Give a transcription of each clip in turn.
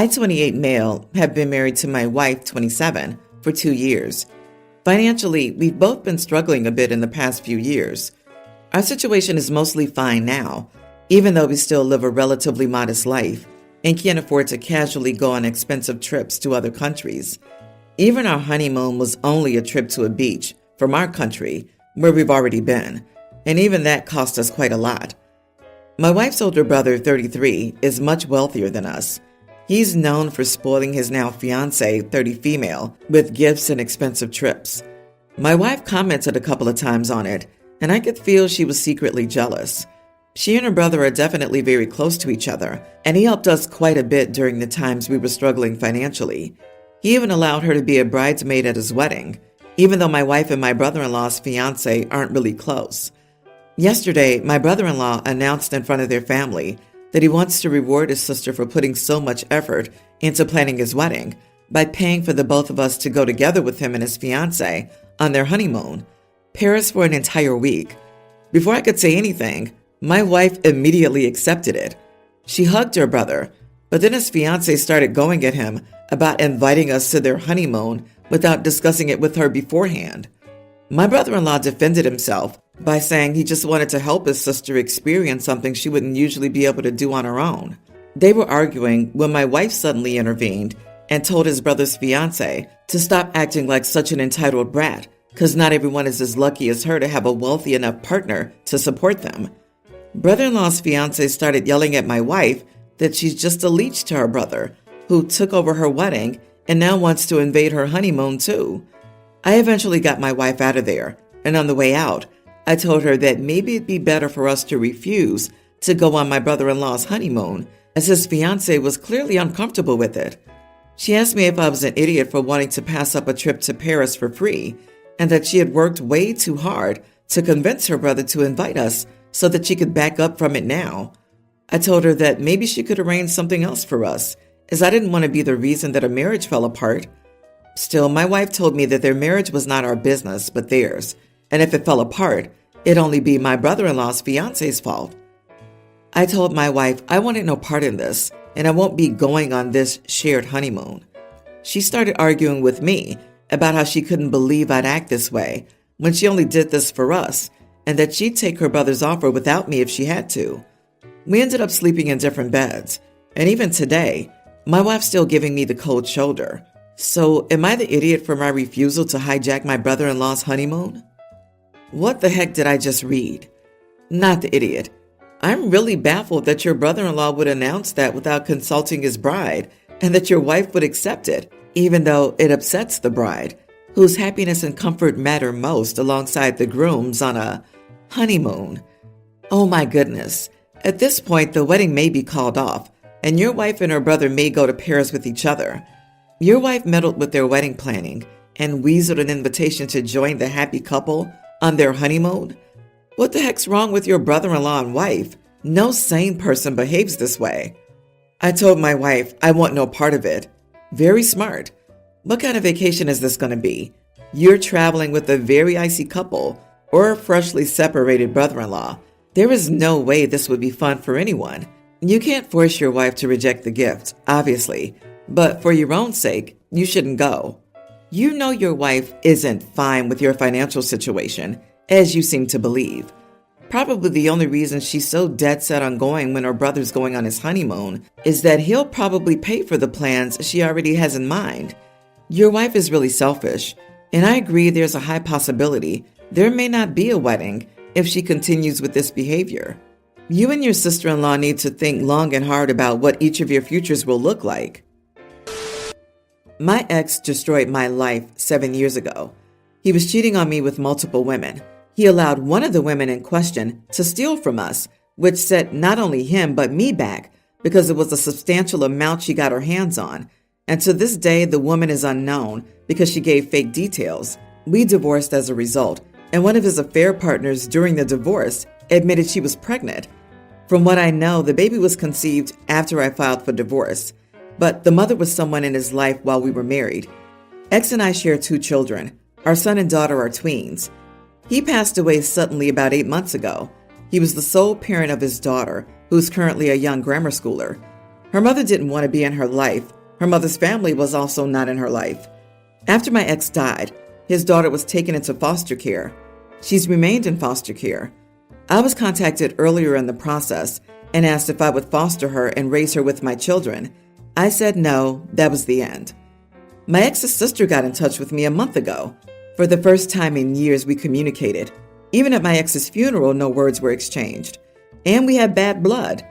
I, 28 male, have been married to my wife, 27, for 2 years. Financially, we've both been struggling a bit in the past few years. Our situation is mostly fine now, even though we still live a relatively modest life and can't afford to casually go on expensive trips to other countries. Even our honeymoon was only a trip to a beach from our country, where we've already been, and even that cost us quite a lot. My wife's older brother, 33, is much wealthier than us. He's known for spoiling his now fiancée, 30 female, with gifts and expensive trips. My wife commented a couple of times on it, and I could feel she was secretly jealous. She and her brother are definitely very close to each other, and he helped us quite a bit during the times we were struggling financially. He even allowed her to be a bridesmaid at his wedding, even though my wife and my brother-in-law's fiancé aren't really close. Yesterday, my brother-in-law announced in front of their family that he wants to reward his sister for putting so much effort into planning his wedding by paying for the both of us to go together with him and his fiancée on their honeymoon, Paris for an entire week. Before I could say anything, my wife immediately accepted it. She hugged her brother, but then his fiancée started going at him about inviting us to their honeymoon without discussing it with her beforehand. My brother-in-law defended himself by saying he just wanted to help his sister experience something she wouldn't usually be able to do on her own. They were arguing when my wife suddenly intervened and told his brother's fiancé to stop acting like such an entitled brat, because not everyone is as lucky as her to have a wealthy enough partner to support them. Brother-in-law's fiancé started yelling at my wife that she's just a leech to her brother, who took over her wedding and now wants to invade her honeymoon too. I eventually got my wife out of there, and on the way out, I told her that maybe it'd be better for us to refuse to go on my brother-in-law's honeymoon, as his fiancé was clearly uncomfortable with it. She asked me if I was an idiot for wanting to pass up a trip to Paris for free, and that she had worked way too hard to convince her brother to invite us so that she could back up from it now. I told her that maybe she could arrange something else for us, as I didn't want to be the reason that a marriage fell apart. Still, my wife told me that their marriage was not our business, but theirs, and if it fell apart, it'd only be my brother-in-law's fiancé's fault. I told my wife I wanted no part in this, and I won't be going on this shared honeymoon. She started arguing with me about how she couldn't believe I'd act this way when she only did this for us, and that she'd take her brother's offer without me if she had to. We ended up sleeping in different beds, and even today, my wife's still giving me the cold shoulder. So, am I the idiot for my refusal to hijack my brother-in-law's honeymoon? What the heck did I just read? Not the idiot. I'm really baffled that your brother-in-law would announce that without consulting his bride, and that your wife would accept it, even though it upsets the bride, whose happiness and comfort matter most alongside the groom's on a honeymoon. Oh my goodness. At this point, the wedding may be called off, and your wife and her brother may go to Paris with each other. Your wife meddled with their wedding planning and weaseled an invitation to join the happy couple on their honeymoon. What the heck's wrong with your brother-in-law and wife? No sane person behaves this way. I told my wife I want no part of it. Very smart. What kind of vacation is this going to be? You're traveling with a very icy couple or a freshly separated brother-in-law. There is no way this would be fun for anyone. You can't force your wife to reject the gift, obviously, but for your own sake, you shouldn't go. You know your wife isn't fine with your financial situation, as you seem to believe. Probably the only reason she's so dead set on going when her brother's going on his honeymoon is that he'll probably pay for the plans she already has in mind. Your wife is really selfish, and I agree there's a high possibility there may not be a wedding if she continues with this behavior. You and your sister-in-law need to think long and hard about what each of your futures will look like. My ex destroyed my life 7 years ago. He was cheating on me with multiple women. He allowed one of the women in question to steal from us, which set not only him but me back because it was a substantial amount she got her hands on. And to this day, the woman is unknown because she gave fake details. We divorced as a result, and one of his affair partners during the divorce admitted she was pregnant. From what I know, the baby was conceived after I filed for divorce, but the mother was someone in his life while we were married. Ex and I share 2 children. Our son and daughter are tweens. He passed away suddenly about 8 months ago. He was the sole parent of his daughter, who's currently a young grammar schooler. Her mother didn't want to be in her life. Her mother's family was also not in her life. After my ex died, his daughter was taken into foster care. She's remained in foster care. I was contacted earlier in the process and asked if I would foster her and raise her with my children. I said no, that was the end. My ex's sister got in touch with me a month ago. For the first time in years, we communicated. Even at my ex's funeral, no words were exchanged. And we had bad blood.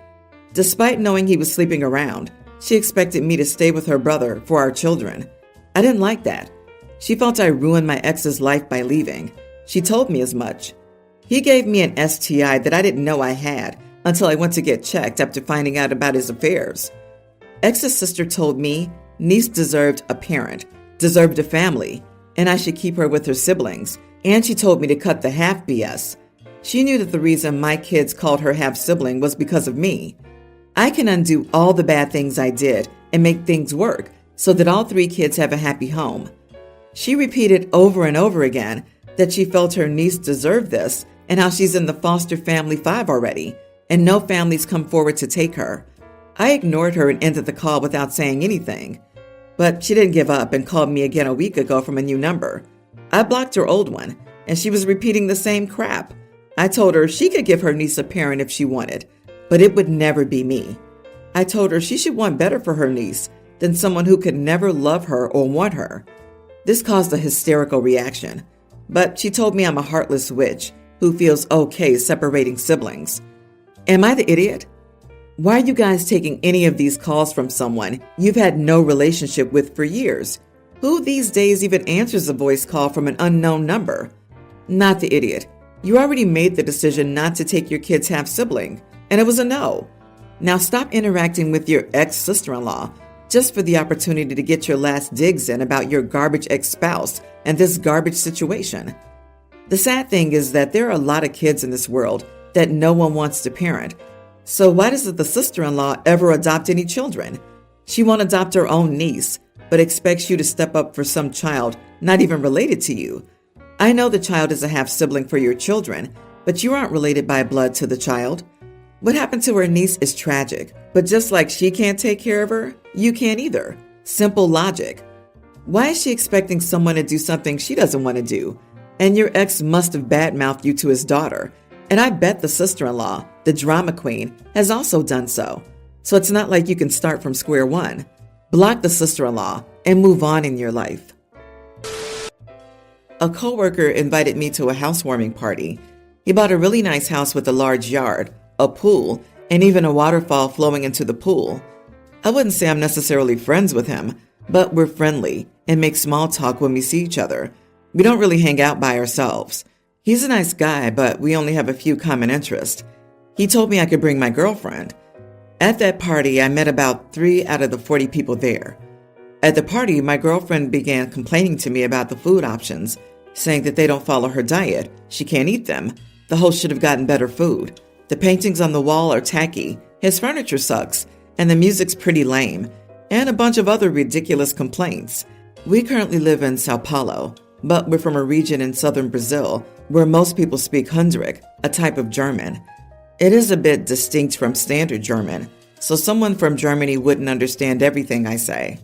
Despite knowing he was sleeping around, she expected me to stay with her brother for our children. I didn't like that. She felt I ruined my ex's life by leaving. She told me as much. He gave me an STI that I didn't know I had until I went to get checked after finding out about his affairs. Ex's sister told me niece deserved a parent, deserved a family, and I should keep her with her siblings. And she told me to cut the half BS. She knew that the reason my kids called her half sibling was because of me. I can undo all the bad things I did and make things work so that all 3 kids have a happy home. She repeated over and over again that she felt her niece deserved this and how she's in the foster family 5 already, and no families come forward to take her. I ignored her and ended the call without saying anything. But she didn't give up and called me again a week ago from a new number. I blocked her old one, and she was repeating the same crap. I told her she could give her niece a parent if she wanted, but it would never be me. I told her she should want better for her niece than someone who could never love her or want her. This caused a hysterical reaction, but she told me I'm a heartless witch who feels okay separating siblings. Am I the idiot? Why are you guys taking any of these calls from someone you've had no relationship with for years? Who these days even answers a voice call from an unknown number? Not the idiot. You already made the decision not to take your kid's half-sibling, and it was a no. Now stop interacting with your ex-sister-in-law just for the opportunity to get your last digs in about your garbage ex-spouse and this garbage situation. The sad thing is that there are a lot of kids in this world that no one wants to parent. So why doesn't the sister-in-law ever adopt any children? She won't adopt her own niece, but expects you to step up for some child not even related to you. I know the child is a half-sibling for your children, but you aren't related by blood to the child. What happened to her niece is tragic, but just like she can't take care of her, you can't either. Simple logic. Why is she expecting someone to do something she doesn't want to do? And your ex must have badmouthed you to his daughter. And I bet the sister-in-law, the drama queen, has also done so. So it's not like you can start from square one. Block the sister-in-law and move on in your life. A coworker invited me to a housewarming party. He bought a really nice house with a large yard, a pool, and even a waterfall flowing into the pool. I wouldn't say I'm necessarily friends with him, but we're friendly and make small talk when we see each other. We don't really hang out by ourselves. He's a nice guy, but we only have a few common interests. He told me I could bring my girlfriend. At that party, I met about 3 out of the 40 people there. At the party, my girlfriend began complaining to me about the food options, saying that they don't follow her diet. She can't eat them. The host should have gotten better food. The paintings on the wall are tacky. His furniture sucks. And the music's pretty lame. And a bunch of other ridiculous complaints. We currently live in Sao Paulo, but we're from a region in southern Brazil where most people speak Hundrick, a type of German. It is a bit distinct from standard German, so someone from Germany wouldn't understand everything I say.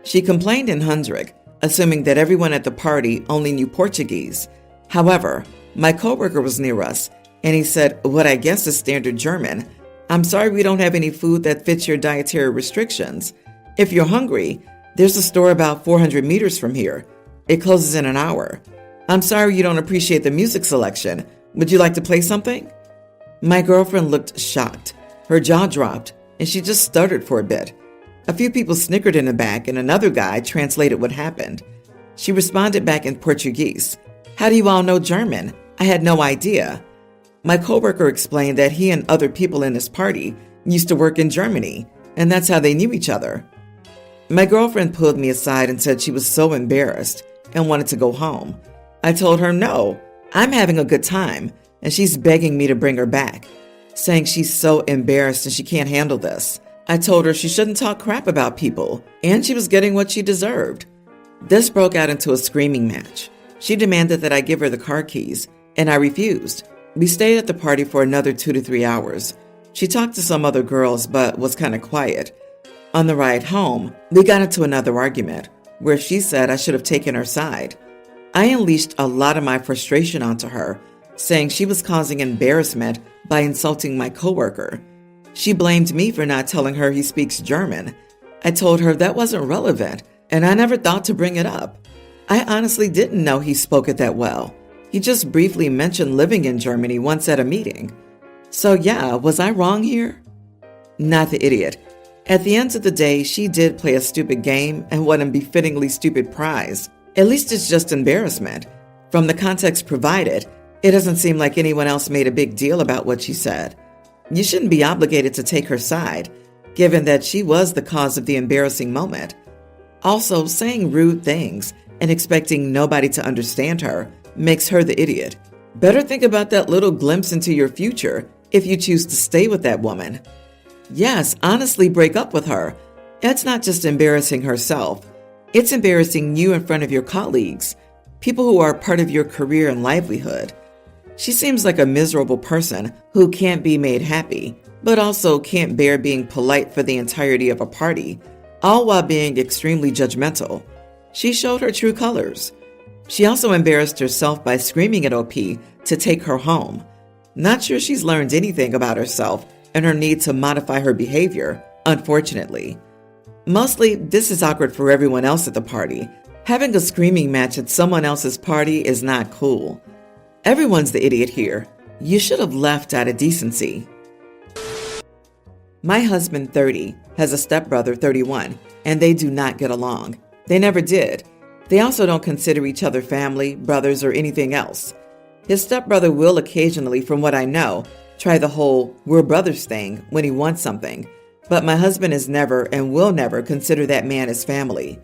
She complained in Hundrick, assuming that everyone at the party only knew Portuguese. However, my coworker was near us, and he said what I guess is standard German. I'm sorry we don't have any food that fits your dietary restrictions. If you're hungry, there's a store about 400 meters from here. It closes in an hour. I'm sorry you don't appreciate the music selection. Would you like to play something? My girlfriend looked shocked. Her jaw dropped, and she just stuttered for a bit. A few people snickered in the back, and another guy translated what happened. She responded back in Portuguese. How do you all know German? I had no idea. My coworker explained that he and other people in his party used to work in Germany, and that's how they knew each other. My girlfriend pulled me aside and said she was so embarrassed and wanted to go home. I told her no, I'm having a good time, and she's begging me to bring her back, saying she's so embarrassed and she can't handle this. I told her she shouldn't talk crap about people, and she was getting what she deserved. This broke out into a screaming match. She demanded that I give her the car keys, and I refused. We stayed at the party for another 2 to 3 hours. She talked to some other girls, but was kind of quiet. On the ride home, we got into another argument where she said I should have taken her side. I unleashed a lot of my frustration onto her, saying she was causing embarrassment by insulting my coworker. She blamed me for not telling her he speaks German. I told her that wasn't relevant, and I never thought to bring it up. I honestly didn't know he spoke it that well. He just briefly mentioned living in Germany once at a meeting. So yeah, was I wrong here? Not the idiot. At the end of the day, she did play a stupid game and won a befittingly stupid prize. At least it's just embarrassment. From the context provided, it doesn't seem like anyone else made a big deal about what she said. You shouldn't be obligated to take her side, given that she was the cause of the embarrassing moment. Also, saying rude things and expecting nobody to understand her makes her the idiot. Better think about that little glimpse into your future if you choose to stay with that woman. Yes, honestly break up with her. It's not just embarrassing herself. It's embarrassing you in front of your colleagues, people who are part of your career and livelihood. She seems like a miserable person who can't be made happy, but also can't bear being polite for the entirety of a party, all while being extremely judgmental. She showed her true colors. She also embarrassed herself by screaming at OP to take her home. Not sure she's learned anything about herself and her need to modify her behavior, unfortunately. Mostly, this is awkward for everyone else at the party. Having a screaming match at someone else's party is not cool. Everyone's the idiot here. You should have left out of decency. My husband, 30, has a stepbrother, 31, and they do not get along. They never did. They also don't consider each other family, brothers, or anything else. His stepbrother will occasionally, from what I know, try the whole we're brothers thing when he wants something, but my husband has never and will never consider that man as family.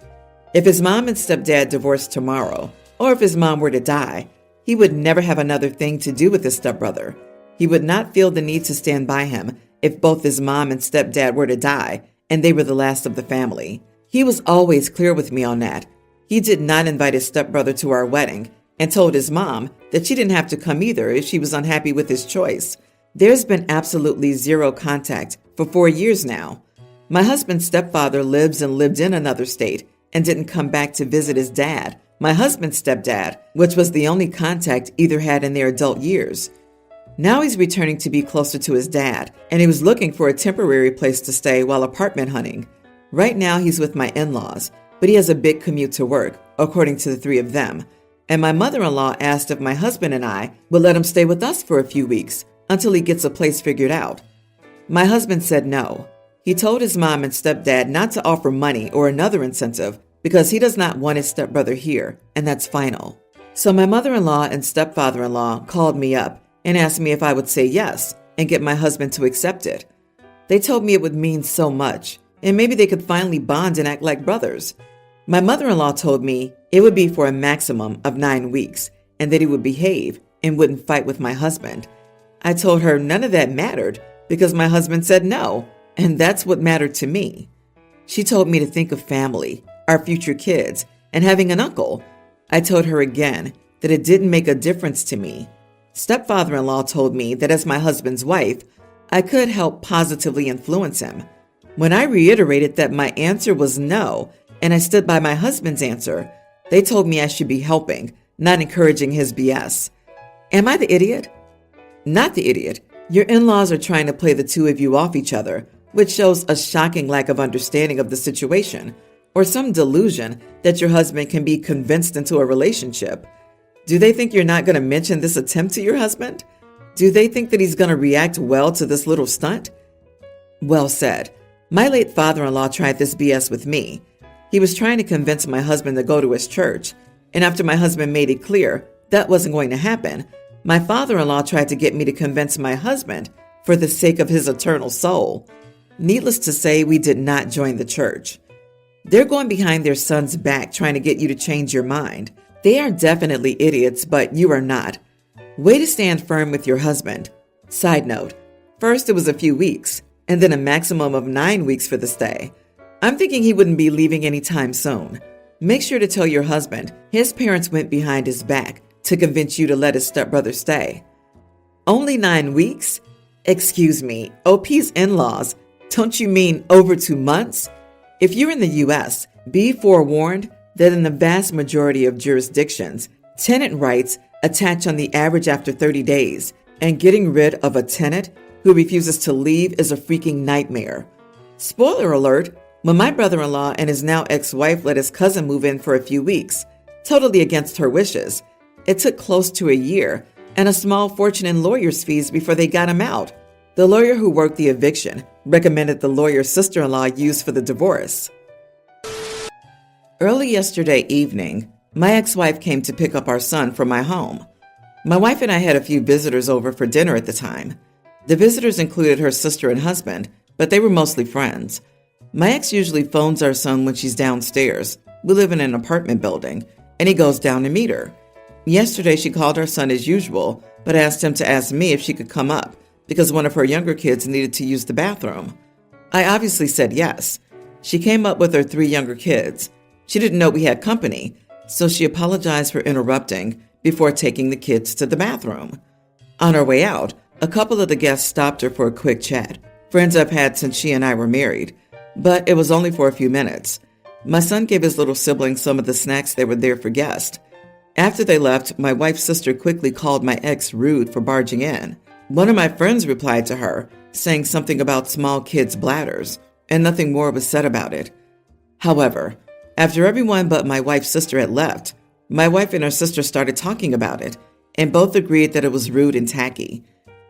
If his mom and stepdad divorced tomorrow, or if his mom were to die, he would never have another thing to do with his stepbrother. He would not feel the need to stand by him if both his mom and stepdad were to die and they were the last of the family. He was always clear with me on that. He did not invite his stepbrother to our wedding and told his mom that she didn't have to come either if she was unhappy with his choice. There's been absolutely zero contact for 4 years now. My husband's stepfather lives and lived in another state and didn't come back to visit his dad, my husband's stepdad, which was the only contact either had in their adult years. Now he's returning to be closer to his dad, and he was looking for a temporary place to stay while apartment hunting. Right now he's with my in-laws, but he has a big commute to work, according to the three of them. And my mother-in-law asked if my husband and I would let him stay with us for a few weeks until he gets a place figured out. My husband said no. He told his mom and stepdad not to offer money or another incentive because he does not want his stepbrother here, and that's final. So my mother-in-law and stepfather-in-law called me up and asked me if I would say yes and get my husband to accept it. They told me it would mean so much, and maybe they could finally bond and act like brothers. My mother-in-law told me it would be for a maximum of 9 weeks, and that he would behave and wouldn't fight with my husband. I told her none of that mattered because my husband said no, and that's what mattered to me. She told me to think of family, our future kids, and having an uncle. I told her again that it didn't make a difference to me. Stepfather-in-law told me that as my husband's wife, I could help positively influence him. When I reiterated that my answer was no, and I stood by my husband's answer, they told me I should be helping, not encouraging his BS. Am I the idiot? Not the idiot. Your in-laws are trying to play the two of you off each other, which shows a shocking lack of understanding of the situation, or some delusion that your husband can be convinced into a relationship. Do they think you're not going to mention this attempt to your husband? Do they think that he's going to react well to this little stunt? Well said. My late father-in-law tried this BS with me. He was trying to convince my husband to go to his church, and after my husband made it clear that wasn't going to happen, my father-in-law tried to get me to convince my husband for the sake of his eternal soul. Needless to say, we did not join the church. They're going behind their son's back trying to get you to change your mind. They are definitely idiots, but you are not. Way to stand firm with your husband. Side note, first it was a few weeks, and then a maximum of 9 weeks for the stay. I'm thinking he wouldn't be leaving anytime soon. Make sure to tell your husband his parents went behind his back to convince you to let his stepbrother stay. Only 9 weeks? Excuse me, OP's in-laws, don't you mean over 2 months? If you're in the U.S., be forewarned that in the vast majority of jurisdictions, tenant rights attach on the average after 30 days, and getting rid of a tenant who refuses to leave is a freaking nightmare. Spoiler alert, when my brother-in-law and his now ex-wife let his cousin move in for a few weeks, totally against her wishes, it took close to a year and a small fortune in lawyer's fees before they got him out. The lawyer who worked the eviction recommended the lawyer's sister-in-law use for the divorce. Early yesterday evening, my ex-wife came to pick up our son from my home. My wife and I had a few visitors over for dinner at the time. The visitors included her sister and husband, but they were mostly friends. My ex usually phones our son when she's downstairs. We live in an apartment building, and he goes down to meet her. Yesterday, she called our son as usual, but asked him to ask me if she could come up because one of her younger kids needed to use the bathroom. I obviously said yes. She came up with her 3 younger kids. She didn't know we had company, so she apologized for interrupting before taking the kids to the bathroom. On our way out, a couple of the guests stopped her for a quick chat, friends I've had since she and I were married, but it was only for a few minutes. My son gave his little sibling some of the snacks that were there for guests. After they left, my wife's sister quickly called my ex rude for barging in. One of my friends replied to her, saying something about small kids' bladders, and nothing more was said about it. However, after everyone but my wife's sister had left, my wife and her sister started talking about it, and both agreed that it was rude and tacky.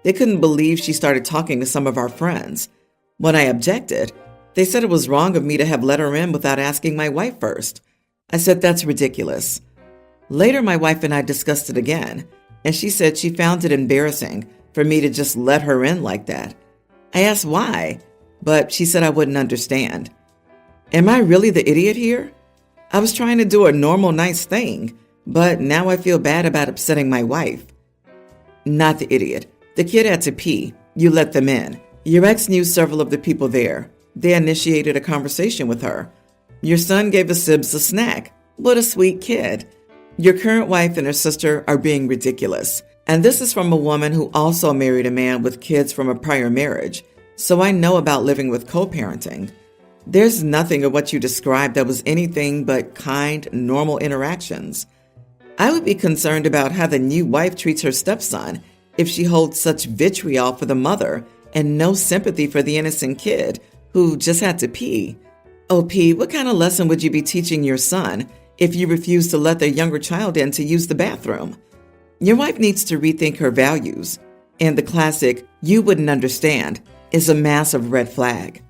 They couldn't believe she started talking to some of our friends. When I objected, they said it was wrong of me to have let her in without asking my wife first. I said that's ridiculous. Later, my wife and I discussed it again, and she said she found it embarrassing for me to just let her in like that. I asked why, but she said I wouldn't understand. Am I really the idiot here? I was trying to do a normal, nice thing, but now I feel bad about upsetting my wife. Not the idiot. The kid had to pee. You let them in. Your ex knew several of the people there. They initiated a conversation with her. Your son gave the sibs a snack. What a sweet kid. Your current wife and her sister are being ridiculous. And this is from a woman who also married a man with kids from a prior marriage, so I know about living with co-parenting. There's nothing of what you described that was anything but kind, normal interactions. I would be concerned about how the new wife treats her stepson if she holds such vitriol for the mother and no sympathy for the innocent kid who just had to pee. Oh, P, what kind of lesson would you be teaching your son if you refuse to let their younger child in to use the bathroom? Your wife needs to rethink her values, and the classic, "you wouldn't understand," is a massive red flag.